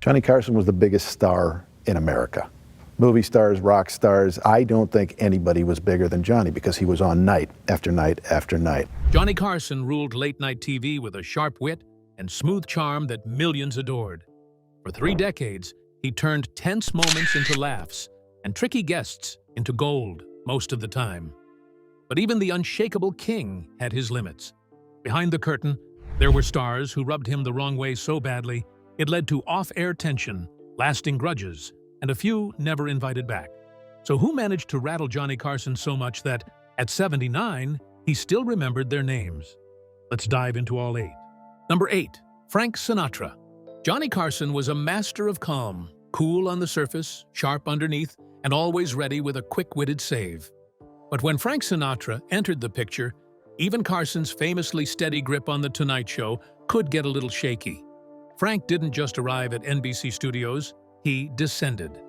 Johnny Carson was the biggest star in America. Movie stars, rock stars, I don't think anybody was bigger than Johnny because he was on night after night after night. Johnny Carson ruled late-night TV with a sharp wit and smooth charm that millions adored. For 3 decades, he turned tense moments into laughs and tricky guests into gold most of the time. But even the unshakable king had his limits. Behind the curtain, there were stars who rubbed him the wrong way so badly it led to off-air tension, lasting grudges, and a few never invited back. So who managed to rattle Johnny Carson so much that, at 79, he still remembered their names? Let's dive into all 8. Number 8. Frank Sinatra. Johnny Carson was a master of calm, cool on the surface, sharp underneath, and always ready with a quick-witted save. But when Frank Sinatra entered the picture, even Carson's famously steady grip on The Tonight Show could get a little shaky. Frank didn't just arrive at NBC studios, he descended.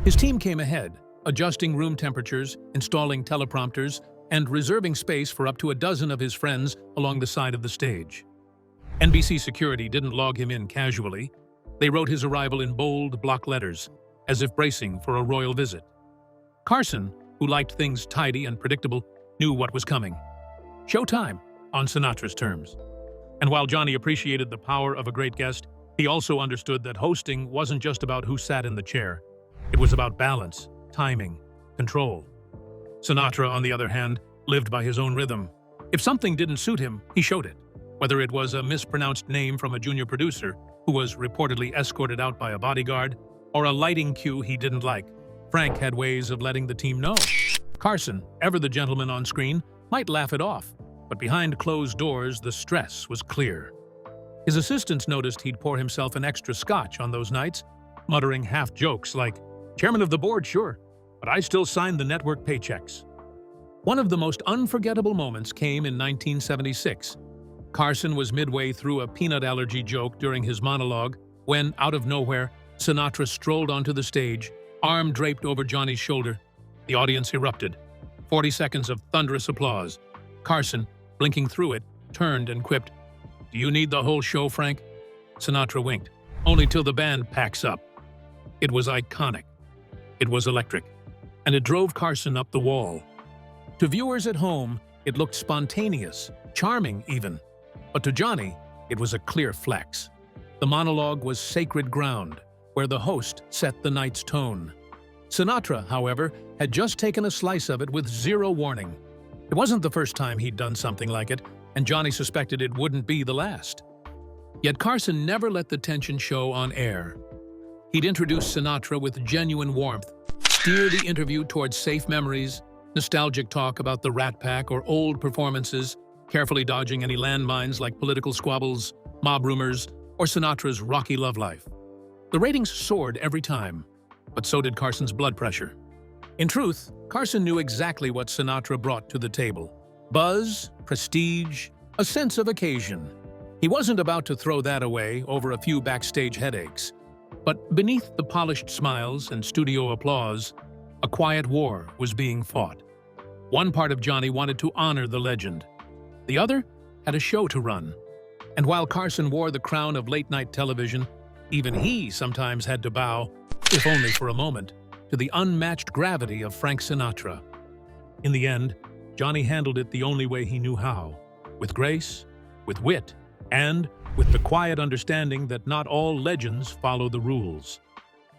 His team came ahead, adjusting room temperatures, installing teleprompters, and reserving space for up to a dozen of his friends along the side of the stage. NBC security didn't log him in casually. They wrote his arrival in bold block letters, as if bracing for a royal visit. Carson, who liked things tidy and predictable, knew what was coming. Showtime, on Sinatra's terms. And while Johnny appreciated the power of a great guest, he also understood that hosting wasn't just about who sat in the chair. It was about balance, timing, control. Sinatra, on the other hand, lived by his own rhythm. If something didn't suit him, he showed it. Whether it was a mispronounced name from a junior producer who was reportedly escorted out by a bodyguard, or a lighting cue he didn't like, Frank had ways of letting the team know. Carson, ever the gentleman on screen, might laugh it off, but behind closed doors, the stress was clear. His assistants noticed he'd pour himself an extra scotch on those nights, muttering half-jokes like, "Chairman of the board, sure, but I still sign the network paychecks." One of the most unforgettable moments came in 1976. Carson was midway through a peanut allergy joke during his monologue when, out of nowhere, Sinatra strolled onto the stage, arm draped over Johnny's shoulder. The audience erupted. 40 seconds of thunderous applause. Carson, blinking through it, turned and quipped, "Do you need the whole show, Frank?" Sinatra winked. "Only till the band packs up." It was iconic. It was electric. And it drove Carson up the wall. To viewers at home, it looked spontaneous, charming even. But to Johnny, it was a clear flex. The monologue was sacred ground, where the host set the night's tone. Sinatra, however, had just taken a slice of it with zero warning. It wasn't the first time he'd done something like it, and Johnny suspected it wouldn't be the last. Yet Carson never let the tension show on air. He'd introduce Sinatra with genuine warmth, steer the interview towards safe memories, nostalgic talk about the Rat Pack or old performances, carefully dodging any landmines like political squabbles, mob rumors, or Sinatra's rocky love life. The ratings soared every time, but so did Carson's blood pressure. In truth, Carson knew exactly what Sinatra brought to the table. Buzz, prestige, a sense of occasion. He wasn't about to throw that away over a few backstage headaches. But beneath the polished smiles and studio applause, a quiet war was being fought. One part of Johnny wanted to honor the legend. The other had a show to run. And while Carson wore the crown of late-night television, even he sometimes had to bow, if only for a moment, to the unmatched gravity of Frank Sinatra. In the end, Johnny handled it the only way he knew how, with grace, with wit, and with the quiet understanding that not all legends follow the rules.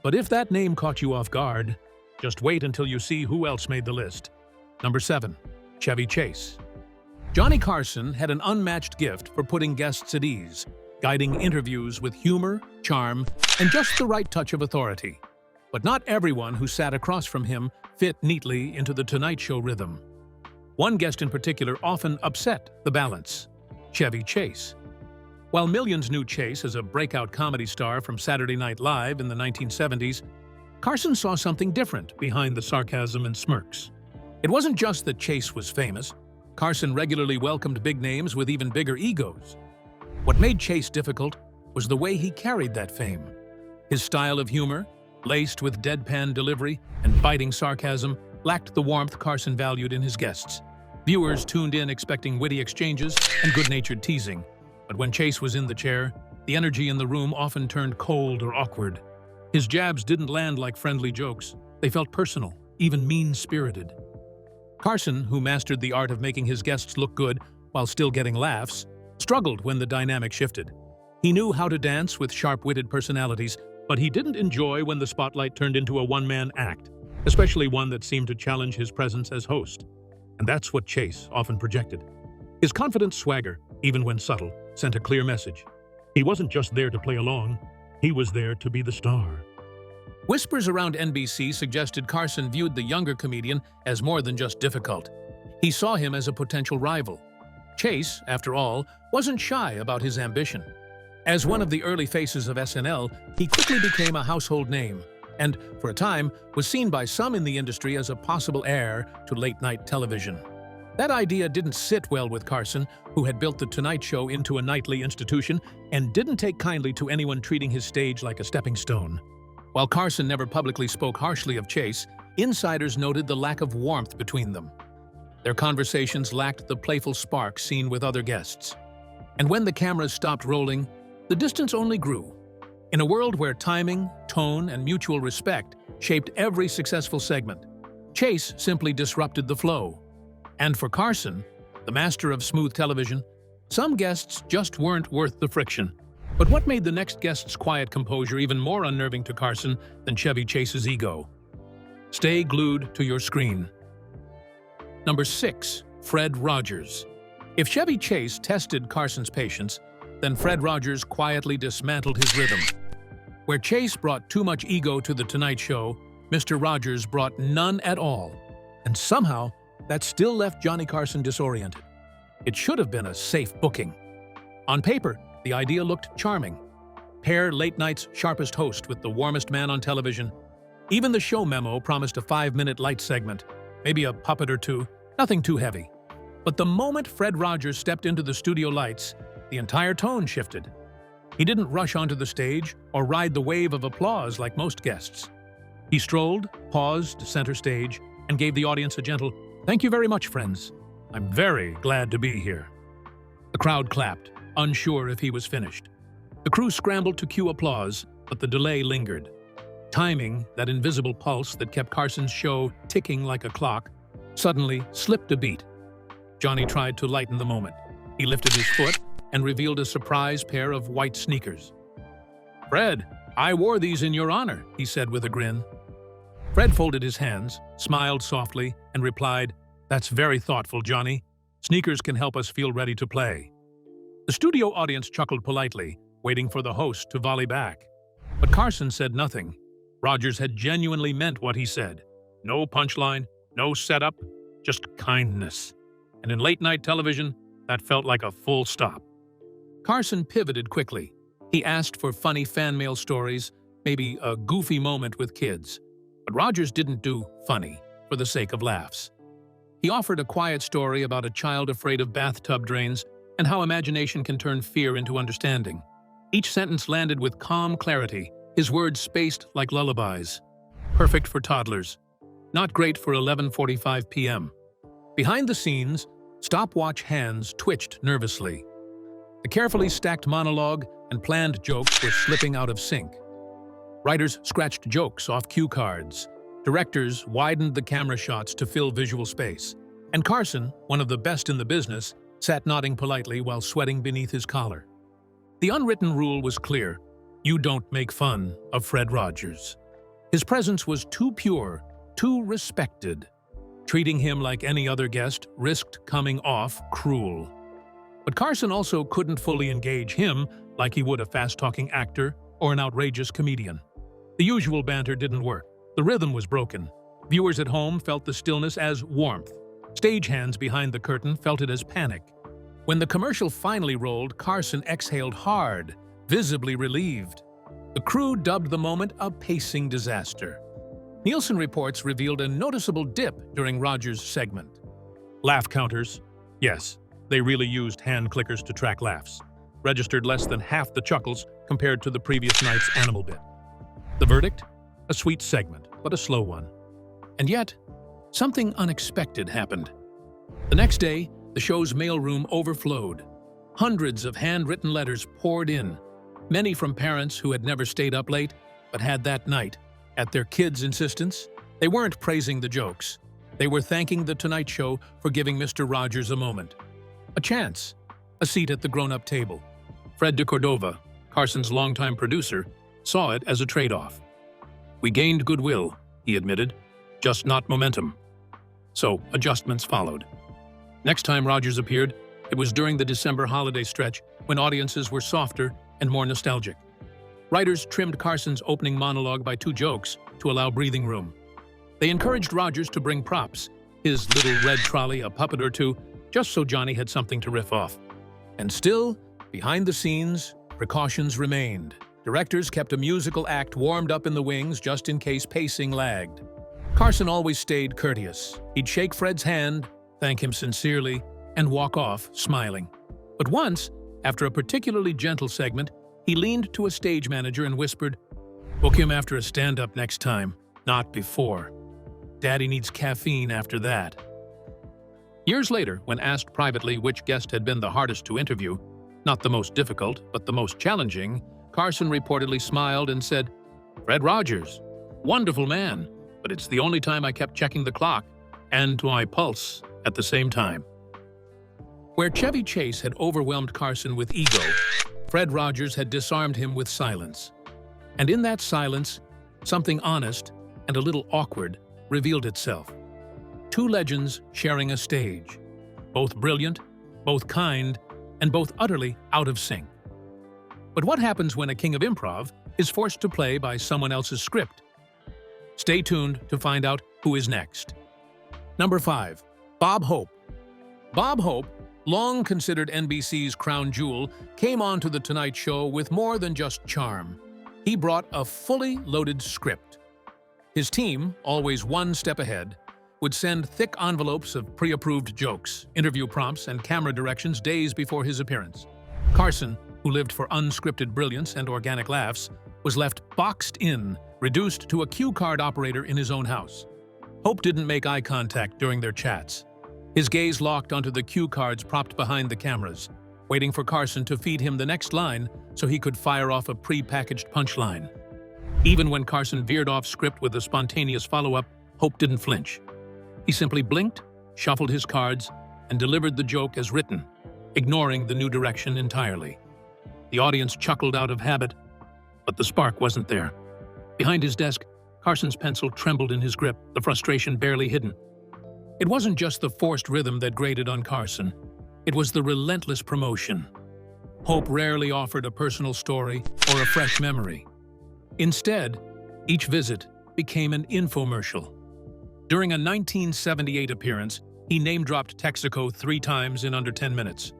But if that name caught you off guard, just wait until you see who else made the list. Number 7. Chevy Chase. Johnny Carson had an unmatched gift for putting guests at ease, guiding interviews with humor, charm, and just the right touch of authority. But not everyone who sat across from him fit neatly into the Tonight Show rhythm. One guest in particular often upset the balance: Chevy Chase. While millions knew Chase as a breakout comedy star from Saturday Night Live in the 1970s, Carson saw something different behind the sarcasm and smirks. It wasn't just that Chase was famous. Carson regularly welcomed big names with even bigger egos. What made Chase difficult was the way he carried that fame. His style of humor, laced with deadpan delivery and biting sarcasm, lacked the warmth Carson valued in his guests. Viewers tuned in expecting witty exchanges and good-natured teasing. But when Chase was in the chair, The energy in the room often turned cold or awkward. His jabs didn't land like friendly jokes. They felt personal, even mean-spirited. Carson, who mastered the art of making his guests look good while still getting laughs, struggled when the dynamic shifted. He knew how to dance with sharp-witted personalities, but he didn't enjoy when the spotlight turned into a one-man act, especially one that seemed to challenge his presence as host. And that's what Chase often projected. His confident swagger, even when subtle, sent a clear message. He wasn't just there to play along, he was there to be the star. Whispers around NBC suggested Carson viewed the younger comedian as more than just difficult. He saw him as a potential rival. Chase, after all, wasn't shy about his ambition. As one of the early faces of SNL, he quickly became a household name, and, for a time, was seen by some in the industry as a possible heir to late-night television. That idea didn't sit well with Carson, who had built The Tonight Show into a nightly institution and didn't take kindly to anyone treating his stage like a stepping stone. While Carson never publicly spoke harshly of Chase, insiders noted the lack of warmth between them. Their conversations lacked the playful spark seen with other guests. And when the cameras stopped rolling, the distance only grew. In a world where timing, tone, and mutual respect shaped every successful segment, Chase simply disrupted the flow. And for Carson, the master of smooth television, some guests just weren't worth the friction. But what made the next guest's quiet composure even more unnerving to Carson than Chevy Chase's ego? Stay glued to your screen. Number 6. Fred Rogers. If Chevy Chase tested Carson's patience, then Fred Rogers quietly dismantled his rhythm. Where Chase brought too much ego to The Tonight Show, Mr. Rogers brought none at all. And somehow, that still left Johnny Carson disoriented. It should have been a safe booking. On paper, the idea looked charming. Pair late night's sharpest host with the warmest man on television. Even the show memo promised a 5-minute light segment, maybe a puppet or two, nothing too heavy. But the moment Fred Rogers stepped into the studio lights, the entire tone shifted. He didn't rush onto the stage or ride the wave of applause like most guests. He strolled, paused to center stage, and gave the audience a gentle, "Thank you very much, friends. I'm very glad to be here." The crowd clapped, unsure if he was finished. The crew scrambled to cue applause, but the delay lingered. Timing, that invisible pulse that kept Carson's show ticking like a clock, suddenly slipped a beat. Johnny tried to lighten the moment. He lifted his foot and revealed a surprise pair of white sneakers. "Fred, I wore these in your honor," he said with a grin. Fred folded his hands, smiled softly, and replied, "That's very thoughtful, Johnny. Sneakers can help us feel ready to play." The studio audience chuckled politely, waiting for the host to volley back. But Carson said nothing. Rogers had genuinely meant what he said. No punchline, no setup, just kindness. And in late-night television, that felt like a full stop. Carson pivoted quickly. He asked for funny fan mail stories, maybe a goofy moment with kids. But Rogers didn't do funny for the sake of laughs. He offered a quiet story about a child afraid of bathtub drains and how imagination can turn fear into understanding. Each sentence landed with calm clarity, his words spaced like lullabies. Perfect for toddlers. Not great for 11:45 p.m. Behind the scenes, stopwatch hands twitched nervously. The carefully stacked monologue and planned jokes were slipping out of sync. Writers scratched jokes off cue cards. Directors widened the camera shots to fill visual space. And Carson, one of the best in the business, sat nodding politely while sweating beneath his collar. The unwritten rule was clear. You don't make fun of Fred Rogers. His presence was too pure, too respected. Treating him like any other guest risked coming off cruel. But Carson also couldn't fully engage him like he would a fast-talking actor or an outrageous comedian. The usual banter didn't work. The rhythm was broken. Viewers at home felt the stillness as warmth. Stagehands behind the curtain felt it as panic. When the commercial finally rolled, Carson exhaled hard, visibly relieved. The crew dubbed the moment a pacing disaster. Nielsen reports revealed a noticeable dip during Rogers' segment. Laugh counters. Yes, they really used hand clickers to track laughs. Registered less than half the chuckles compared to the previous night's animal bit. The verdict? A sweet segment, but a slow one. And yet, something unexpected happened. The next day, the show's mailroom overflowed. Hundreds of handwritten letters poured in. Many from parents who had never stayed up late, but had that night. At their kids' insistence, they weren't praising the jokes. They were thanking The Tonight Show for giving Mr. Rogers a moment. A chance. A seat at the grown-up table. Fred de Cordova, Carson's longtime producer, saw it as a trade-off. "We gained goodwill," he admitted, "just not momentum." So adjustments followed. Next time Rogers appeared, it was during the December holiday stretch when audiences were softer and more nostalgic. Writers trimmed Carson's opening monologue by 2 jokes to allow breathing room. They encouraged Rogers to bring props, his little red trolley, a puppet or 2, just so Johnny had something to riff off. And still, behind the scenes, precautions remained. Directors kept a musical act warmed up in the wings just in case pacing lagged. Carson always stayed courteous. He'd shake Fred's hand, thank him sincerely, and walk off, smiling. But once, after a particularly gentle segment, he leaned to a stage manager and whispered, "Book him after a stand-up next time, not before. Daddy needs caffeine after that." Years later, when asked privately which guest had been the hardest to interview, not the most difficult, but the most challenging, Carson reportedly smiled and said, "Fred Rogers. Wonderful man, but it's the only time I kept checking the clock and my pulse at the same time." Where Chevy Chase had overwhelmed Carson with ego, Fred Rogers had disarmed him with silence. And in that silence, something honest and a little awkward revealed itself. 2 legends sharing a stage, both brilliant, both kind, and both utterly out of sync. But what happens when a king of improv is forced to play by someone else's script? Stay tuned to find out who is next. Number 5. Bob Hope. Bob Hope, long considered NBC's crown jewel, came onto The Tonight Show with more than just charm. He brought a fully loaded script. His team, always one step ahead, would send thick envelopes of pre-approved jokes, interview prompts, and camera directions days before his appearance. Carson, who lived for unscripted brilliance and organic laughs, was left boxed in, reduced to a cue card operator in his own house. Hope didn't make eye contact during their chats. His gaze locked onto the cue cards propped behind the cameras, waiting for Carson to feed him the next line so he could fire off a pre-packaged punchline. Even when Carson veered off script with a spontaneous follow-up, Hope didn't flinch. He simply blinked, shuffled his cards, and delivered the joke as written, ignoring the new direction entirely. The audience chuckled out of habit, but the spark wasn't there. Behind his desk, Carson's pencil trembled in his grip, the frustration barely hidden. It wasn't just the forced rhythm that grated on Carson. It was the relentless promotion. Hope rarely offered a personal story or a fresh memory. Instead, each visit became an infomercial. During a 1978 appearance, he name-dropped Texaco 3 times in under 10 minutes.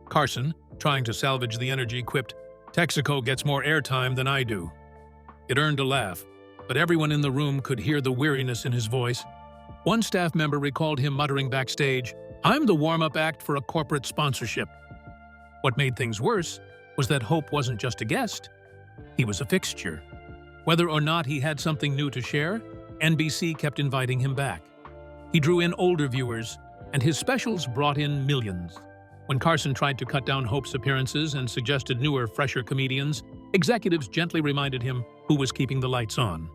Carson, trying to salvage the energy, quipped, "Texaco gets more airtime than I do." It earned a laugh, but everyone in the room could hear the weariness in his voice. One staff member recalled him muttering backstage, "I'm the warm-up act for a corporate sponsorship." What made things worse was that Hope wasn't just a guest. He was a fixture. Whether or not he had something new to share, NBC kept inviting him back. He drew in older viewers, and his specials brought in millions. When Carson tried to cut down Hope's appearances and suggested newer, fresher comedians, executives gently reminded him who was keeping the lights on.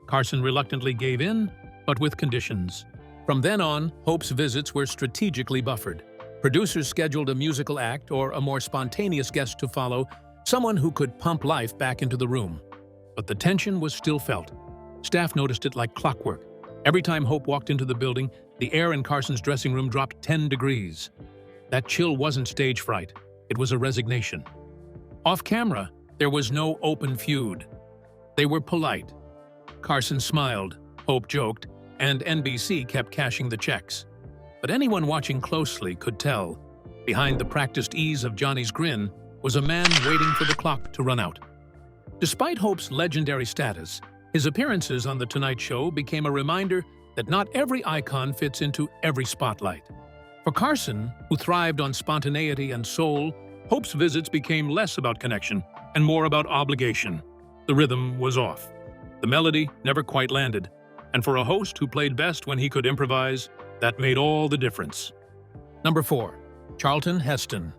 Carson reluctantly gave in, but with conditions. From then on, Hope's visits were strategically buffered. Producers scheduled a musical act or a more spontaneous guest to follow, someone who could pump life back into the room. But the tension was still felt. Staff noticed it like clockwork. Every time Hope walked into the building, the air in Carson's dressing room dropped 10 degrees. That chill wasn't stage fright. It was a resignation. Off camera, there was no open feud. They were polite. Carson smiled, Hope joked, and NBC kept cashing the checks. But anyone watching closely could tell, behind the practiced ease of Johnny's grin was a man waiting for the clock to run out. Despite Hope's legendary status, his appearances on The Tonight Show became a reminder that not every icon fits into every spotlight. For Carson, who thrived on spontaneity and soul, Hope's visits became less about connection and more about obligation. The rhythm was off. The melody never quite landed. And for a host who played best when he could improvise, that made all the difference. Number 4. Charlton Heston.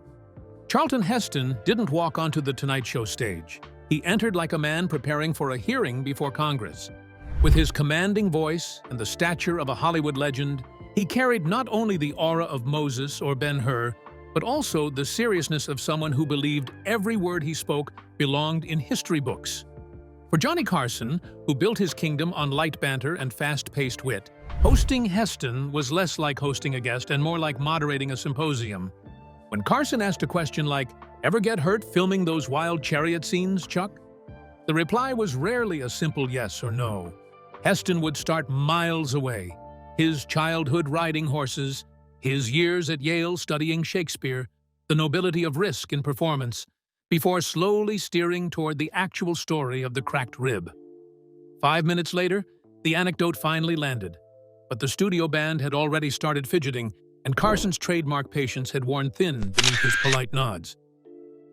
Charlton Heston didn't walk onto the Tonight Show stage. He entered like a man preparing for a hearing before Congress. With his commanding voice and the stature of a Hollywood legend, he carried not only the aura of Moses or Ben-Hur, but also the seriousness of someone who believed every word he spoke belonged in history books. For Johnny Carson, who built his kingdom on light banter and fast-paced wit, hosting Heston was less like hosting a guest and more like moderating a symposium. When Carson asked a question like, "Ever get hurt filming those wild chariot scenes, Chuck?" the reply was rarely a simple yes or no. Heston would start miles away. His childhood riding horses, his years at Yale studying Shakespeare, the nobility of risk in performance, before slowly steering toward the actual story of the cracked rib. 5 minutes later, the anecdote finally landed, but the studio band had already started fidgeting, and Carson's trademark patience had worn thin beneath his polite nods.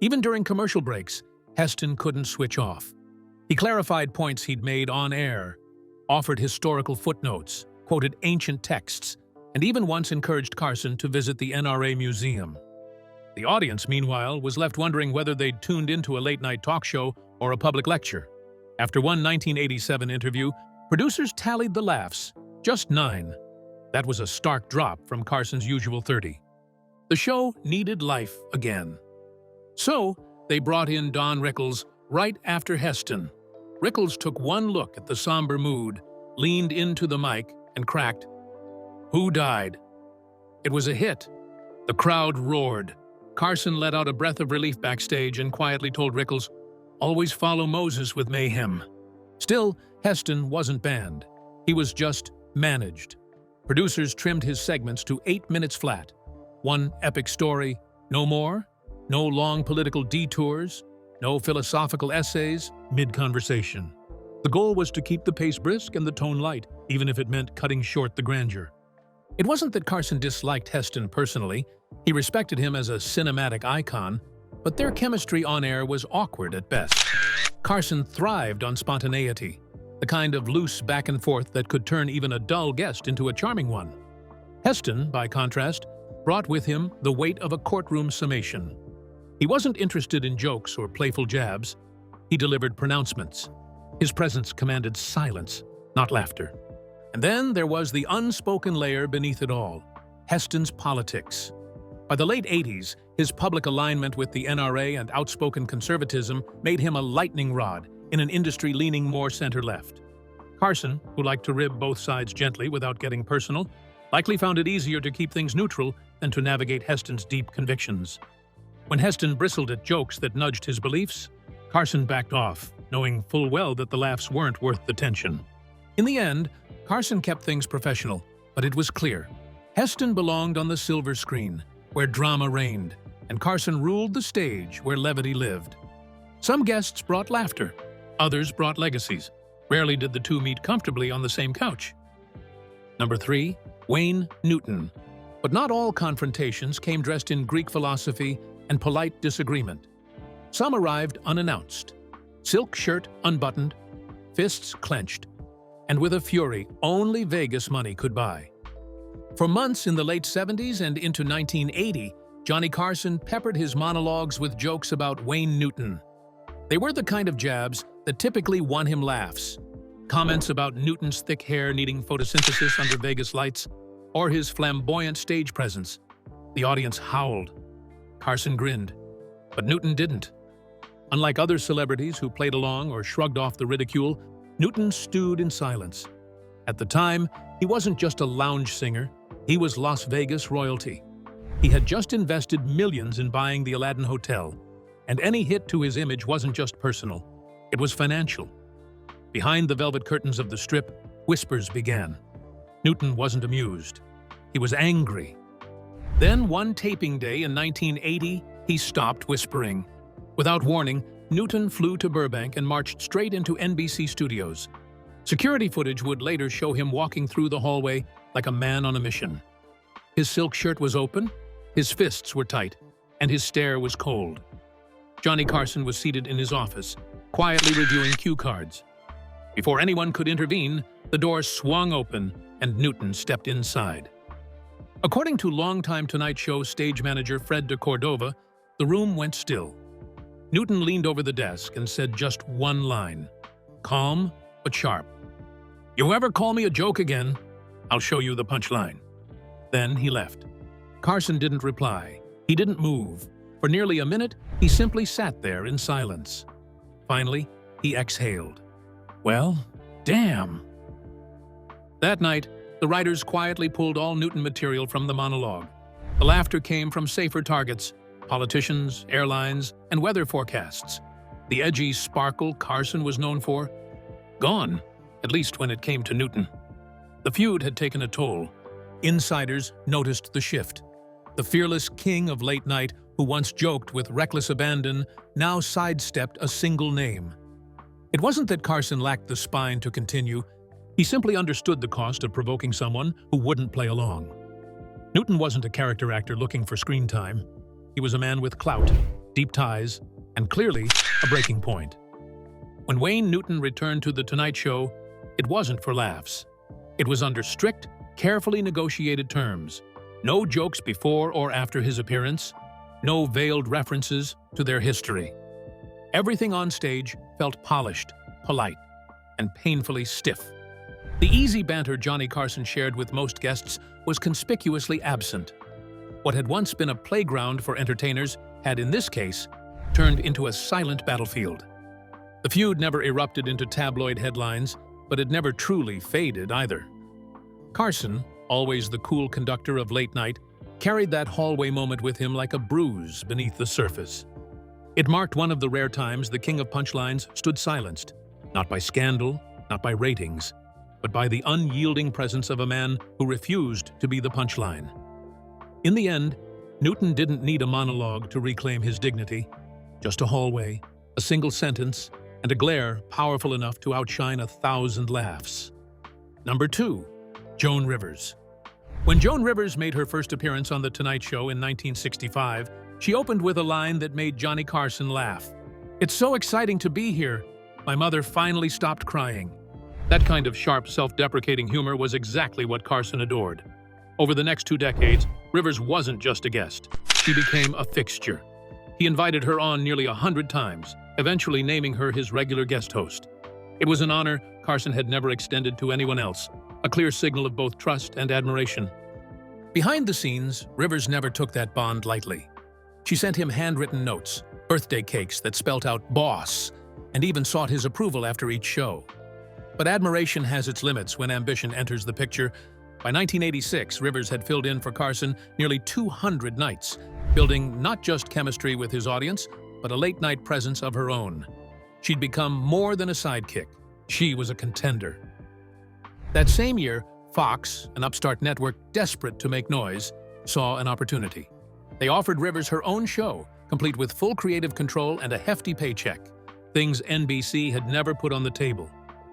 Even during commercial breaks, Heston couldn't switch off. He clarified points he'd made on air, offered historical footnotes, quoted ancient texts, and even once encouraged Carson to visit the NRA Museum. The audience, meanwhile, was left wondering whether they'd tuned into a late-night talk show or a public lecture. After one 1987 interview, producers tallied the laughs, just 9. That was a stark drop from Carson's usual 30. The show needed life again. So, they brought in Don Rickles right after Heston. Rickles took one look at the somber mood, leaned into the mic, and cracked, "Who died?" It was a hit. The crowd roared. Carson let out a breath of relief backstage and quietly told Rickles, "Always follow Moses with mayhem." Still, Heston wasn't banned. He was just managed. Producers trimmed his segments to 8 minutes flat. One epic story, no more. No long political detours. No philosophical essays, mid-conversation. The goal was to keep the pace brisk and the tone light, even if it meant cutting short the grandeur. It wasn't that Carson disliked Heston personally. He respected him as a cinematic icon, but their chemistry on air was awkward at best. Carson thrived on spontaneity, the kind of loose back and forth that could turn even a dull guest into a charming one. Heston, by contrast, brought with him the weight of a courtroom summation. He wasn't interested in jokes or playful jabs. He delivered pronouncements. His presence commanded silence, not laughter. And then there was the unspoken layer beneath it all, Heston's politics. By the late 80s, his public alignment with the NRA and outspoken conservatism made him a lightning rod in an industry leaning more center-left. Carson, who liked to rib both sides gently without getting personal, likely found it easier to keep things neutral than to navigate Heston's deep convictions. When Heston bristled at jokes that nudged his beliefs, Carson backed off, knowing full well that the laughs weren't worth the tension. In the end, Carson kept things professional, but it was clear. Heston belonged on the silver screen, where drama reigned, and Carson ruled the stage where levity lived. Some guests brought laughter, others brought legacies. Rarely did the two meet comfortably on the same couch. Number 3, Wayne Newton. But not all confrontations came dressed in Greek philosophy and polite disagreement. Some arrived unannounced, silk shirt unbuttoned, fists clenched, and with a fury only Vegas money could buy. For months in the late 70s and into 1980, Johnny Carson peppered his monologues with jokes about Wayne Newton. They were the kind of jabs that typically won him laughs. Comments about Newton's thick hair needing photosynthesis under Vegas lights, or his flamboyant stage presence. The audience howled. Carson grinned, but Newton didn't. Unlike other celebrities who played along or shrugged off the ridicule, Newton stewed in silence. At the time, he wasn't just a lounge singer, he was Las Vegas royalty. He had just invested millions in buying the Aladdin Hotel, and any hit to his image wasn't just personal, it was financial. Behind the velvet curtains of the Strip, whispers began. Newton wasn't amused. He was angry. Then, one taping day in 1980, he stopped whispering. Without warning, Newton flew to Burbank and marched straight into NBC studios. Security footage would later show him walking through the hallway like a man on a mission. His silk shirt was open, his fists were tight, and his stare was cold. Johnny Carson was seated in his office, quietly reviewing cue cards. Before anyone could intervene, the door swung open and Newton stepped inside. According to longtime Tonight Show stage manager Fred de Cordova, The room went still. Newton leaned over the desk and said just one line, calm but sharp. "You ever call me a joke again, I'll show you the punchline." Then he left. Carson didn't reply. He didn't move. For nearly a minute, he simply sat there in silence. Finally, he exhaled. "Well, damn." That night, the writers quietly pulled all Newton material from the monologue. The laughter came from safer targets: politicians, airlines, and weather forecasts. The edgy sparkle Carson was known for? Gone, at least when it came to Newton. The feud had taken a toll. Insiders noticed the shift. The fearless king of late night, who once joked with reckless abandon, now sidestepped a single name. It wasn't that Carson lacked the spine to continue. He simply understood the cost of provoking someone who wouldn't play along. Newton wasn't a character actor looking for screen time. He was a man with clout, deep ties, and clearly a breaking point. When Wayne Newton returned to The Tonight Show, it wasn't for laughs. It was under strict, carefully negotiated terms. No jokes before or after his appearance. No veiled references to their history. Everything on stage felt polished, polite, and painfully stiff. The easy banter Johnny Carson shared with most guests was conspicuously absent. What had once been a playground for entertainers had, in this case, turned into a silent battlefield. The feud never erupted into tabloid headlines, but it never truly faded either. Carson, always the cool conductor of late night, carried that hallway moment with him like a bruise beneath the surface. It marked one of the rare times the king of punchlines stood silenced, not by scandal, not by ratings, but by the unyielding presence of a man who refused to be the punchline. In the end, Newton didn't need a monologue to reclaim his dignity. Just a hallway, a single sentence, and a glare powerful enough to outshine 1,000 laughs. Number 2. Joan Rivers. When Joan Rivers made her first appearance on The Tonight Show in 1965, she opened with a line that made Johnny Carson laugh. "It's so exciting to be here. My mother finally stopped crying." That kind of sharp, self-deprecating humor was exactly what Carson adored. Over the next 2 decades, Rivers wasn't just a guest. She became a fixture. He invited her on nearly 100 times, eventually naming her his regular guest host. It was an honor Carson had never extended to anyone else, a clear signal of both trust and admiration. Behind the scenes, Rivers never took that bond lightly. She sent him handwritten notes, birthday cakes that spelt out "boss," and even sought his approval after each show. But admiration has its limits when ambition enters the picture. By 1986, Rivers had filled in for Carson nearly 200 nights, building not just chemistry with his audience, but a late-night presence of her own. She'd become more than a sidekick. She was a contender. That same year, Fox, an upstart network desperate to make noise, saw an opportunity. They offered Rivers her own show, complete with full creative control and a hefty paycheck, things NBC had never put on the table.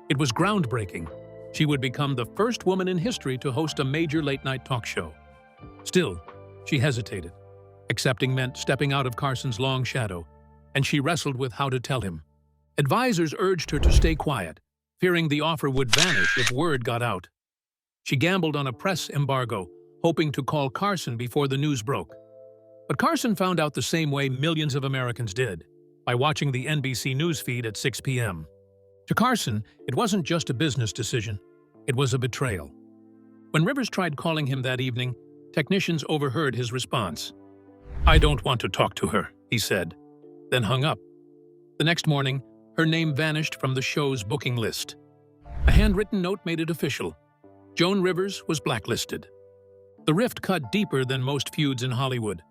It was groundbreaking. She would become the first woman in history to host a major late-night talk show. Still, she hesitated. Accepting meant stepping out of Carson's long shadow, and she wrestled with how to tell him. Advisors urged her to stay quiet, fearing the offer would vanish if word got out. She gambled on a press embargo, hoping to call Carson before the news broke. But Carson found out the same way millions of Americans did, by watching the NBC news feed at 6 p.m. To Carson, it wasn't just a business decision. It was a betrayal. When Rivers tried calling him that evening, technicians overheard his response. "I don't want to talk to her," he said, then hung up. The next morning, her name vanished from the show's booking list. A handwritten note made it official. Joan Rivers was blacklisted. The rift cut deeper than most feuds in Hollywood.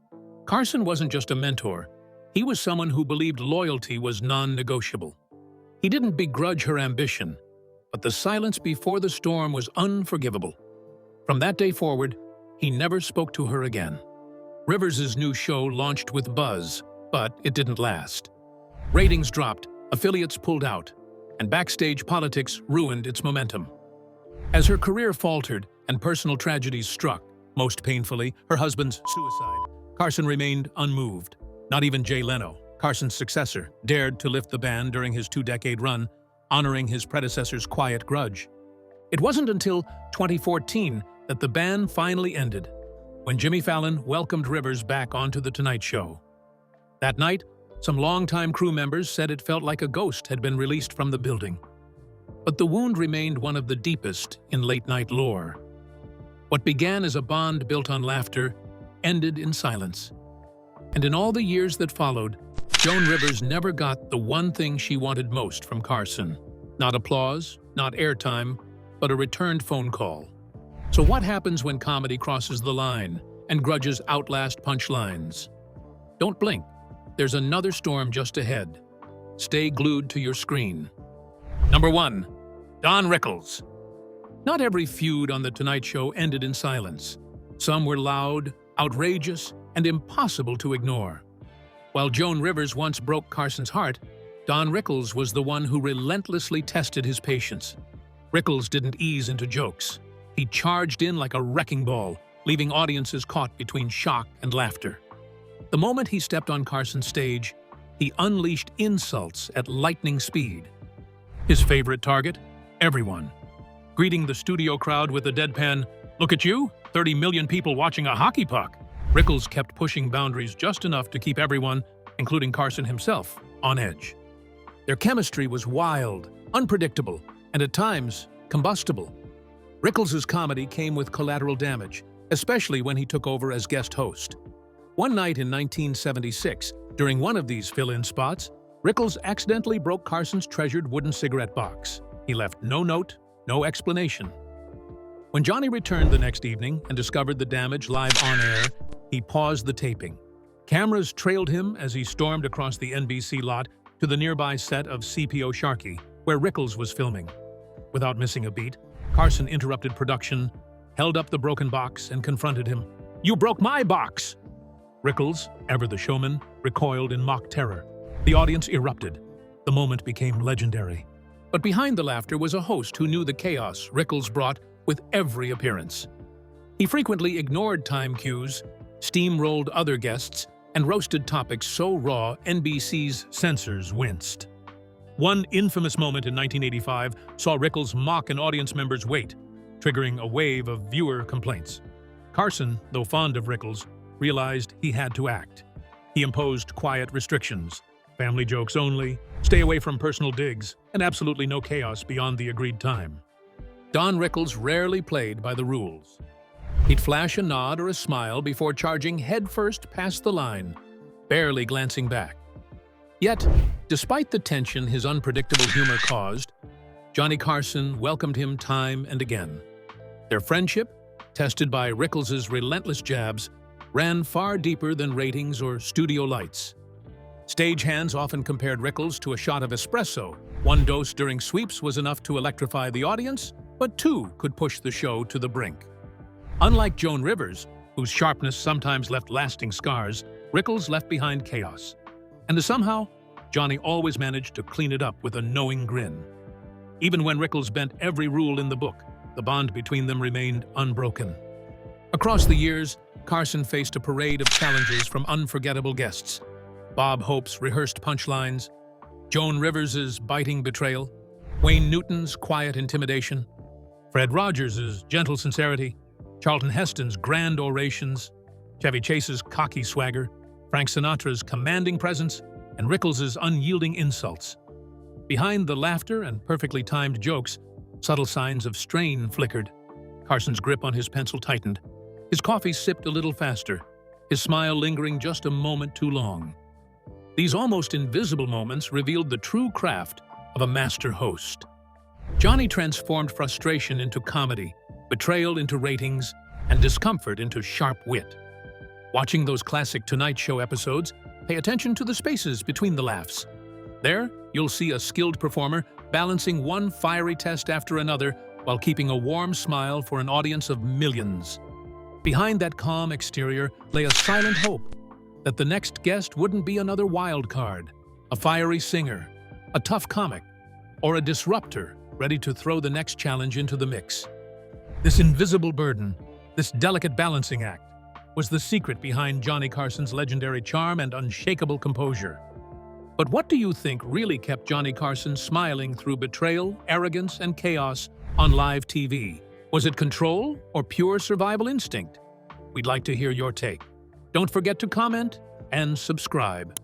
Carson wasn't just a mentor. He was someone who believed loyalty was non-negotiable. He didn't begrudge her ambition, but the silence before the storm was unforgivable. From that day forward, he never spoke to her again. Rivers' new show launched with buzz, but it didn't last. Ratings dropped, affiliates pulled out, and backstage politics ruined its momentum. As her career faltered and personal tragedies struck, most painfully, her husband's suicide, Carson remained unmoved. Not even Jay Leno, Carson's successor, dared to lift the ban during his 2-decade run, honoring his predecessor's quiet grudge. It wasn't until 2014 that the ban finally ended, when Jimmy Fallon welcomed Rivers back onto The Tonight Show. That night, some longtime crew members said it felt like a ghost had been released from the building. But the wound remained one of the deepest in late-night lore. What began as a bond built on laughter ended in silence. And in all the years that followed, Joan Rivers never got the one thing she wanted most from Carson. Not applause, not airtime, but a returned phone call. So what happens when comedy crosses the line and grudges outlast punchlines? Don't blink. There's another storm just ahead. Stay glued to your screen. Number 1. Don Rickles. Not every feud on The Tonight Show ended in silence. Some were loud, outrageous, and impossible to ignore. While Joan Rivers once broke Carson's heart, Don Rickles was the one who relentlessly tested his patience. Rickles didn't ease into jokes. He charged in like a wrecking ball, leaving audiences caught between shock and laughter. The moment he stepped on Carson's stage, he unleashed insults at lightning speed. His favorite target? Everyone. Greeting the studio crowd with a deadpan, "Look at you, 30 million people watching a hockey puck." Rickles kept pushing boundaries just enough to keep everyone, including Carson himself, on edge. Their chemistry was wild, unpredictable, and at times, combustible. Rickles' comedy came with collateral damage, especially when he took over as guest host. One night in 1976, during one of these fill-in spots, Rickles accidentally broke Carson's treasured wooden cigarette box. He left no note, no explanation. When Johnny returned the next evening and discovered the damage live on air, he paused the taping. Cameras trailed him as he stormed across the NBC lot to the nearby set of CPO Sharkey, where Rickles was filming. Without missing a beat, Carson interrupted production, held up the broken box, and confronted him. "You broke my box!" Rickles, ever the showman, recoiled in mock terror. The audience erupted. The moment became legendary. But behind the laughter was a host who knew the chaos Rickles brought with every appearance. He frequently ignored time cues, steamrolled other guests, and roasted topics so raw NBC's censors winced. One infamous moment in 1985 saw Rickles mock an audience member's weight, triggering a wave of viewer complaints. Carson, though fond of Rickles, realized he had to act. He imposed quiet restrictions: family jokes only, stay away from personal digs, and absolutely no chaos beyond the agreed time. Don Rickles rarely played by the rules. He'd flash a nod or a smile before charging headfirst past the line, barely glancing back. Yet, despite the tension his unpredictable humor caused, Johnny Carson welcomed him time and again. Their friendship, tested by Rickles' relentless jabs, ran far deeper than ratings or studio lights. Stagehands often compared Rickles to a shot of espresso. One dose during sweeps was enough to electrify the audience, but two could push the show to the brink. Unlike Joan Rivers, whose sharpness sometimes left lasting scars, Rickles left behind chaos. And somehow, Johnny always managed to clean it up with a knowing grin. Even when Rickles bent every rule in the book, the bond between them remained unbroken. Across the years, Carson faced a parade of challenges from unforgettable guests. Bob Hope's rehearsed punchlines, Joan Rivers' biting betrayal, Wayne Newton's quiet intimidation, Fred Rogers' gentle sincerity, Charlton Heston's grand orations, Chevy Chase's cocky swagger, Frank Sinatra's commanding presence, and Rickles' unyielding insults. Behind the laughter and perfectly timed jokes, subtle signs of strain flickered. Carson's grip on his pencil tightened. His coffee sipped a little faster, his smile lingering just a moment too long. These almost invisible moments revealed the true craft of a master host. Johnny transformed frustration into comedy, betrayal into ratings, and discomfort into sharp wit. Watching those classic Tonight Show episodes, pay attention to the spaces between the laughs. There, you'll see a skilled performer balancing one fiery test after another while keeping a warm smile for an audience of millions. Behind that calm exterior lay a silent hope that the next guest wouldn't be another wild card, a fiery singer, a tough comic, or a disruptor ready to throw the next challenge into the mix. This invisible burden, this delicate balancing act, was the secret behind Johnny Carson's legendary charm and unshakable composure. But what do you think really kept Johnny Carson smiling through betrayal, arrogance, and chaos on live TV? Was it control or pure survival instinct? We'd like to hear your take. Don't forget to comment and subscribe.